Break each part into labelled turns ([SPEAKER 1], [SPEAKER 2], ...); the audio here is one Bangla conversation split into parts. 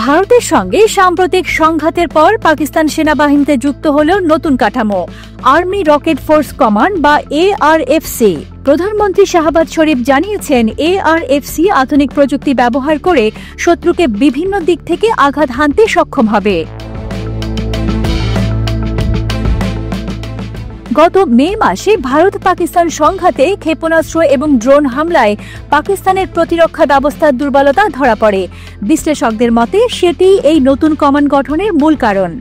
[SPEAKER 1] ভারতের সঙ্গে সাম্প্রতিক সংঘাতের পর পাকিস্তান সেনাবাহিনীতে যুক্ত হল নতুন কাঠামো, আর্মি রকেট ফোর্স কমান্ড বা ARFC। প্রধানমন্ত্রী শাহবাজ শরীফ জানিয়েছেন, ARFC আধুনিক প্রযুক্তি ব্যবহার করে শত্রুকে বিভিন্ন দিক থেকে আঘাত হানতে সক্ষম হবে। গত মে মাসে ভারত পাকিস্তান সংঘাতে ক্ষেপণাস্ত্র এবং ড্রোন হামলায় পাকিস্তানের প্রতিরক্ষা ব্যবস্থার দুর্বলতা ধরা পড়ে। বিশ্লেষকদের মতে সেটি এই নতুন কমান্ড গঠনের মূল কারণ।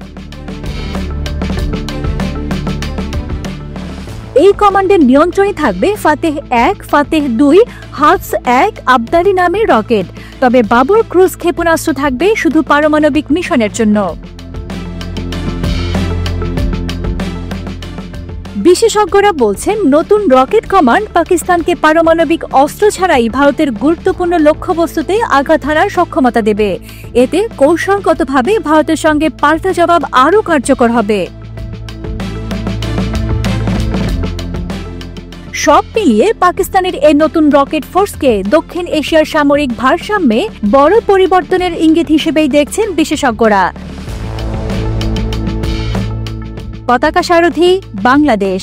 [SPEAKER 1] এই কমান্ডের নিয়ন্ত্রণে থাকবে ফাতেহ 1, ফাতেহ 2, হাফস 1 আবদালি নামের রকেট। তবে বাবর ক্রুজ ক্ষেপণাস্ত্র থাকবে শুধু পারমাণবিক মিশনের জন্য। বিশেষজ্ঞরা বলছেন, নতুন রকেট কমান্ড পাকিস্তানকে পারমাণবিক অস্ত্র ছাড়াই ভারতের গুরুত্বপূর্ণ লক্ষ্যবস্তুতে আঘাত হানার সক্ষমতা দেবে। এতে কৌশলগতভাবে ভারতের সঙ্গে পাল্টা জবাব আরও কার্যকর হবে। সব মিলিয়ে পাকিস্তানের এই নতুন রকেট ফোর্সকে দক্ষিণ এশিয়ার সামরিক ভারসাম্যে বড় পরিবর্তনের ইঙ্গিত হিসেবেই দেখছেন বিশেষজ্ঞরা। পতাকা সারথি, বাংলাদেশ।